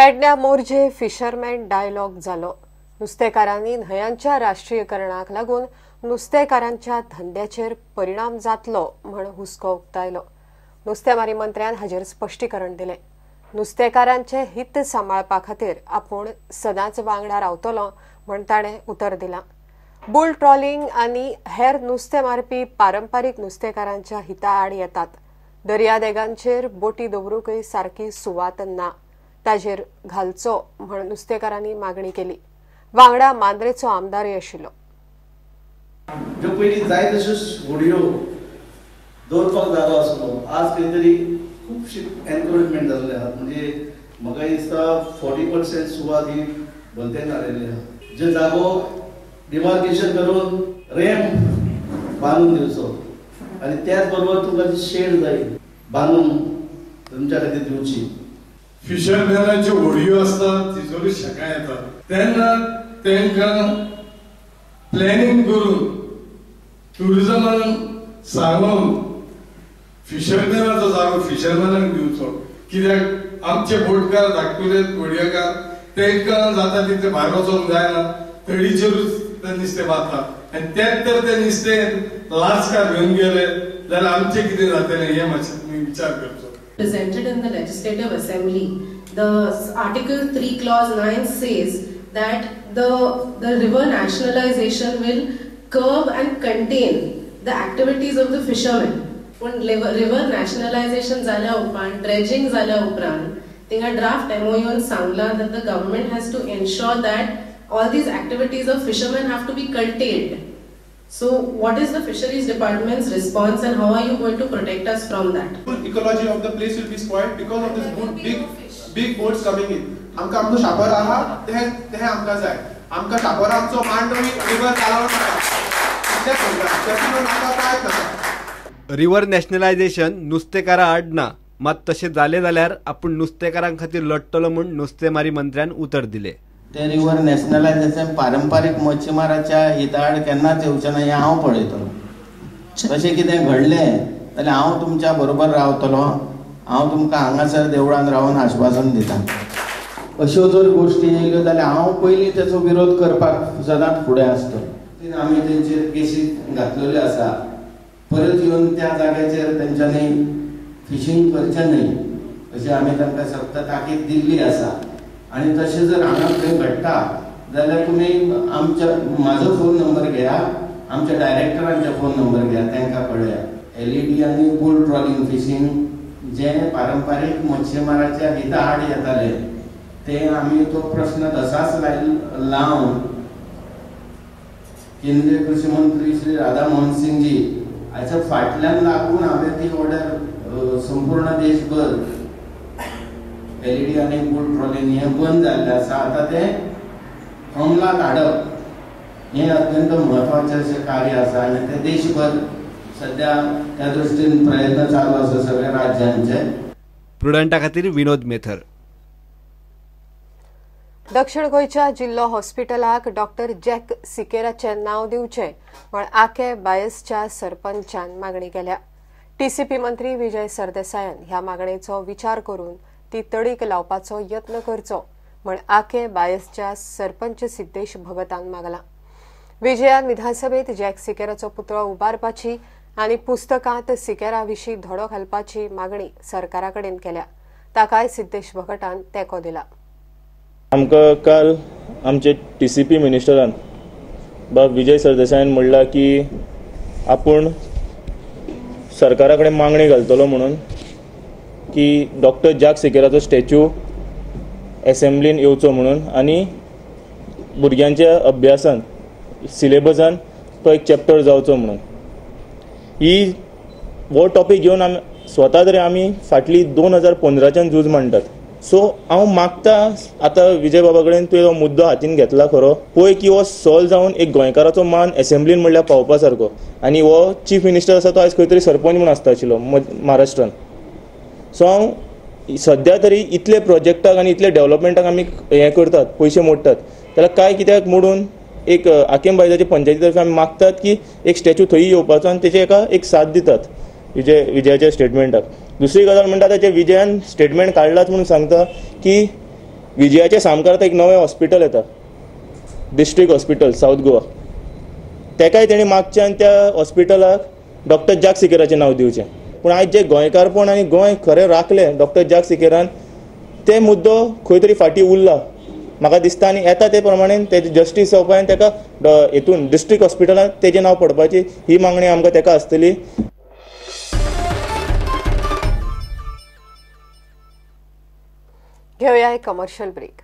पेडण्या Morjim fisherman dialogue जालो। नुस्तेकारांनी न्हयांच्या राष्ट्रीयकरणाक लागून नुस्तेकारांच्या धंद्याचेर परिणाम जातलो म्हण हुस्को उक्तायलो। नुस्तेमारी मंत्र्यान हाजेर स्पश्टीकरण दिलें। नुस्तेकारांचे हित सांबाळपा खातीर आपूण सदांच वांगडा रावतलो म्हण ताणें उतर दिलां। बुल ट्रॉलिंग आनी हेर नुस्तें मारपी पारंपारीक नुस्तेकारांच्या हिता आड येतात। दर्यादेगांचेर बोटी दवरूकय सारकी सुवात ना, ताजेर घालचो म्हण नुस्तेकारांनी मागणी केली। वांगडा मांद्रेचो आमदारय आशिल्लो। जो पयलीं जाय तश्योच व्हडयो दवरपाक जागो आसलो, आज खंय तरी खूबशी एनक्रोचमेंट जाल्ले आहा। म्हणजे म्हाका दिसता 40% सुवात ही भलतें जालेली आहा। जे जागो डिमार्केशन करून रॅम्प बांदून दिवचो आनी त्याच बरोबर तुमकां शेड जाय बांदून तुमच्या खातीर दिवची। फिशरमॅनाच्यो व्हडयो आसतात तितूंत शेकां येतात तेन्ना तांकां प्लॅनिंग करून टुरिजमान सांगून फिशरमॅनाचो जागो फिशरमॅनाक दिवचो। कित्याक आमचे बोटकार धाकटुले व्हडयेकार तांकां जाता तितले भायर वचोंक जायना, तळीचेरूच ते नुस्तें मारतात आनी तेच तर ते नुस्तें लास्कार घेवन गेले जाल्यार आमचें कितें जातलें हें मातशें तुमी विचार करचो। Presented in the Legislative Assembly, the Article 3 Clause 9 says that the river nationalization will curb and contain the activities of the fishermen. When river nationalization zala upran, dredging zala upran, tinga draft MOU sangla that the government has to ensure that all these activities of fishermen have to be curtailed. So what is the Fisheries Department's response and how are you going to protect us from that? Ecology of the place will be spoiled because of this big boats coming in. आमका आमचो शापोर आहा ते आमका जाय। आमका शापोर आमचो Mandvi river चालवण नाका। River nationalisation नुस्तेकारां आड ना, मात तशें जालें जाल्यार आपूण नुस्तेकारां खातीर लढटलो म्हूण नुस्तेमारी मंत्र्यान उतर दिलें। ते रिवर नॅशनलायझेशन पारंपारीक मच्छीमाराच्या हिताड केन्नाच येवचें ना हें हांव पळयतलो। तशें कितें घडलें जाल्यार हांव तुमच्या बरोबर रावतलो। हांव तुमकां हांगासर देवळान रावन आश्वासन दितां। अश्यो जर गोश्टी येयल्यो जाल्यार हांव पयलीं तेचो विरोध करपाक सदांच फुडें आसतलो। आमी तेंचेर केसी घातलेल्यो आसा, परत येवन त्या जाग्याचेर तेंच्यांनी फिशींग करचें न्हय अशी आमी तांकां सक्त ताकीद दिल्ली आसा। आणि तशें जर हांगा खंय घडटा जाल्यार तुमी म्हाजो फोन नंबर घेया, आमच्या डायरेक्टरांचे फोन नंबर घेया, तांकां कळया। LED आनी बुल ट्रॉलिंग फिशींग जे पारंपारीक मच्छीमाराच्या हिता आड येताले ते आमी तो प्रश्न तसाच लावन केंद्रीय कृषी मंत्री श्री राधा मोहन सिंग जी हाच्या फाटल्यान लागून हांवें ती ऑर्डर संपूर्ण देशभर LED आनी बुल ट्रॉलिंग हें बंद जाल्लें आसा। आतां तें अंमलाक हाडप हें अत्यंत म्हत्वाचें अशें कार्य आसा आनी तें देशभर सध्या त्या दृश्टीन प्रयत्न चालू आसा सगळ्या राज्यांचे। प्रुडंटा खातीर विनोद मेथर। दक्षिण गोंयच्या जिल्लो हॉस्पिटलाक डॉक्टर जॅक सिकेराचें नांव दिवचें म्हण आके बायसच्या सरपंचान मागणी केल्या। TCP मंत्री विजय सरदेसायान ह्या मागणेचो विचार करून ती तडीक लावपाचो यत्न करचो म्हण आके बायसच्या सरपंच सिद्धेश भगतान मागला। विजयान विधानसभेत जॅक सिकेराचो पुतळो उबारपाची आनी पुस्तकांत सिकेरा विशीं धडो घालपाची मागणी सरकारा कडेन केल्या। ताकाय सिद्धेश भगतान तेंको दिला। आमकां काल आमचे TCP मिनिस्टरान विजय सरदेसायान म्हणला की आपूण सरकारा कडेन मागणी घालतलो म्हणून की डॉक्टर जॅक सिकेराचो स्टॅच्यू असेंब्लीन येवचो म्हणून आनी भुरग्यांच्या अभ्यासान सिलेबसान तो एक चॅप्टर जावचो म्हणून। हो टॉपीक घेवन स्वता तरी आमी फाटली 2015च्यान झूज मांडटात। सो हांव मागता आतां विजय बाबा कडेन तुवें मुद्दो हातीन घेतला खरो, पळय की हो सॉल्व जावन एक गोंयकाराचो मान असेंब्लीन म्हणल्यार पावपा सारको। आनी हो चीफ मिनिस्टर आसा तो आयज खंय तरी सरपंच म्हणून आसता आशिल्लो महाराष्ट्रान। सो हांव सद्या तरी इतले प्रोजेक्टाक आनी इतले डेव्हलपमेंटाक आमी हें करतात, पयशे मोडटात, जाल्यार काय कित्याक मोडून एक आकेम बायजाचे पंचायती तर्फे आमी मागतात की एक स्टॅच्यू थंय येवपाचो आनी तेचे एका एक साथ दितात विजयाच्या स्टेटमेंटाक। दुसरी गजाल म्हणटा ते विजयान स्टेटमेंट काढलाच म्हणून सांगता की विजयाचे सामकार आतां एक नवें हॉस्पिटल येता, डिस्ट्रिक्ट हॉस्पिटल साऊथ गोवा. तेकाय तेणी मागच्यान त्या हॉस्पिटलाक डॉक्टर जाक सिकेराचें नांव दिवचें. पूण आयज जे गोंयकारपण आनी गोंय खरें राखलें डॉक्टर जाक सिकेरान, ते मुद्दो खंय तरी फाटीं उरला म्हाका दिसता. आनी येता ते प्रमाणे तेजे जस्टीस जावपाक तेका हितून डिस्ट्रिक्ट हॉस्पिटलांत तेजें नांव पडपाची ही मागणी आमकां तेका आसतली. घेऊया एक कमर्शियल ब्रेक.